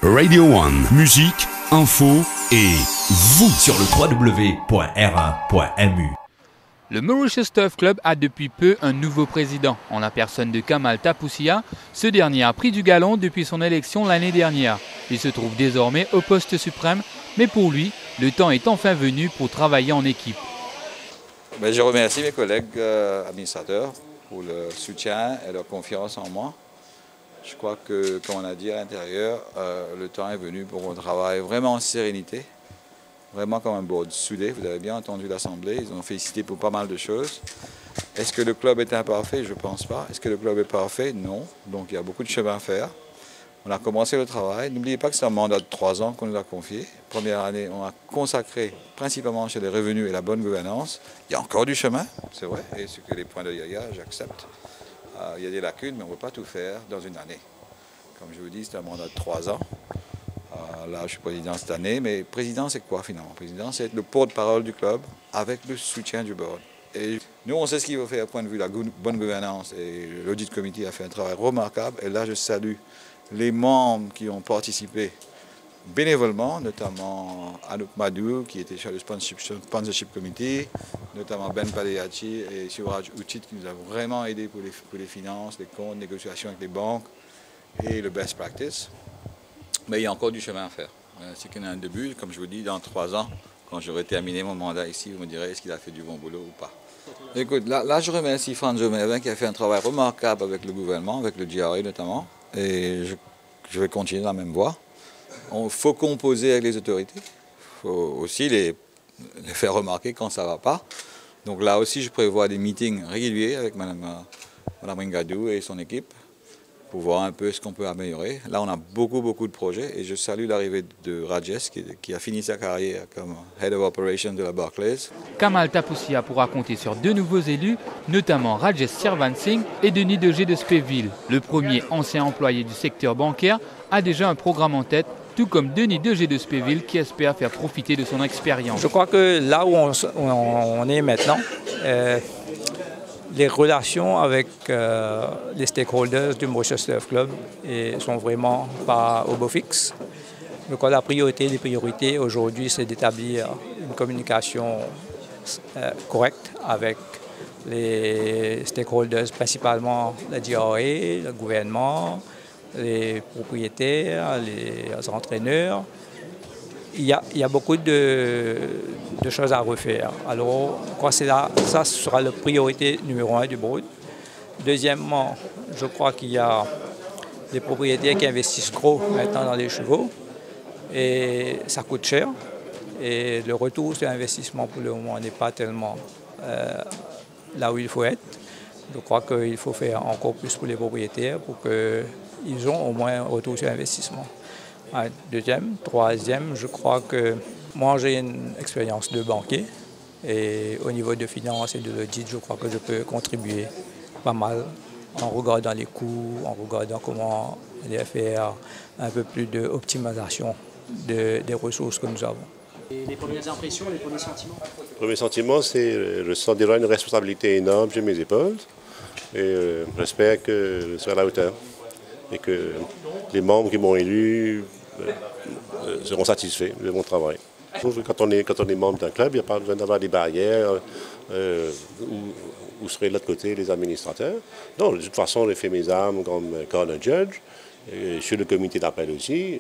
Radio One, musique, info et vous sur le www.r1.mu. Le Mauritius Turf Club a depuis peu un nouveau président, en la personne de Kamal Tapoussia. Ce dernier a pris du galon depuis son élection l'année dernière. Il se trouve désormais au poste suprême, mais pour lui, le temps est enfin venu pour travailler en équipe. Je remercie mes collègues administrateurs pour leur soutien et leur confiance en moi. Je crois que, comme on a dit à l'intérieur, le temps est venu pour qu'on travaille vraiment en sérénité. Vraiment comme un board soudé, vous avez bien entendu l'Assemblée, ils ont félicité pour pas mal de choses. Est-ce que le club est imparfait? Je ne pense pas. Est-ce que le club est parfait? Non. Donc il y a beaucoup de chemin à faire. On a commencé le travail. N'oubliez pas que c'est un mandat de 3 ans qu'on nous a confié. Première année, on a consacré principalement sur les revenus et la bonne gouvernance. Il y a encore du chemin, c'est vrai, et ce que les points de Yaya, j'accepte. Il y a des lacunes, mais on ne peut pas tout faire dans une année. Comme je vous dis, c'est un mandat de 3 ans. Là, je suis président cette année, mais président, c'est quoi finalement? Président, c'est être le porte-parole du club avec le soutien du board. Et nous, on sait ce qu'il faut faire au point de vue de la bonne gouvernance. Et l'audit committee a fait un travail remarquable. Et là, je salue les membres qui ont participé bénévolement, notamment Anouk Madou, qui était sur le sponsorship committee, notamment Ben Paleachi et Suraj Uchit, qui nous a vraiment aidés pour les finances, les comptes, négociations avec les banques et le best practice. Mais il y a encore du chemin à faire. C'est qu'on a un début, comme je vous dis, dans 3 ans, quand j'aurai terminé mon mandat ici, vous me direz est-ce qu'il a fait du bon boulot ou pas. Écoute, là je remercie Franjo Mervin qui a fait un travail remarquable avec le gouvernement, avec le GRA notamment, et je vais continuer dans la même voie. Il faut composer avec les autorités, il faut aussi les faire remarquer quand ça ne va pas. Donc là aussi, je prévois des meetings réguliers avec Mme Ringadou et son équipe, pour voir un peu ce qu'on peut améliorer. Là, on a beaucoup de projets et je salue l'arrivée de Rajesh qui a fini sa carrière comme Head of Operations de la Barclays. Kamal Tapoussia pourra compter sur 2 nouveaux élus, notamment Rajesh Sirvan Singh et Denis Degé de Spéville. Le premier ancien employé du secteur bancaire a déjà un programme en tête, tout comme Denis Degé de Spéville qui espère faire profiter de son expérience. Je crois que là où on est maintenant, les relations avec les stakeholders du Mauritius Turf Club sont vraiment pas au beau fixe. Donc la priorité des priorités aujourd'hui, c'est d'établir une communication correcte avec les stakeholders, principalement la GRA, le gouvernement, les propriétaires, les entraîneurs. Il y a beaucoup de choses à refaire. Alors, je crois que ça sera la priorité numéro 1 du board. Deuxièmement, je crois qu'il y a des propriétaires qui investissent gros maintenant dans les chevaux et ça coûte cher. Et le retour sur investissement pour le moment n'est pas tellement là où il faut être. Je crois qu'il faut faire encore plus pour les propriétaires pour qu'ils aient au moins un retour sur investissement. Deuxième, troisième, je crois que moi j'ai une expérience de banquier et au niveau de finance et de l'audit, je crois que je peux contribuer pas mal en regardant les coûts, en regardant comment aller faire un peu plus d'optimisation des ressources que nous avons. Et les premières impressions, les premiers sentiments? Le premier sentiment, c'est je sens déjà une responsabilité énorme sur mes épaules et j'espère que je serai à la hauteur et que les membres qui m'ont élu seront satisfaits de mon travail. Je trouve que quand on est membre d'un club, il n'y a pas besoin d'avoir des barrières où seraient de l'autre côté les administrateurs. Non, de toute façon, j'ai fait mes armes comme corner judge, je suis le comité d'appel aussi,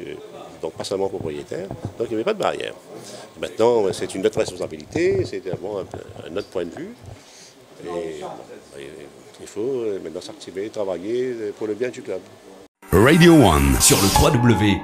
donc pas seulement propriétaire, donc il n'y avait pas de barrière. Maintenant, c'est une autre responsabilité, c'est d'avoir un autre point de vue, et il faut maintenant s'activer, travailler pour le bien du club. Radio One Sur le www.r1.mu.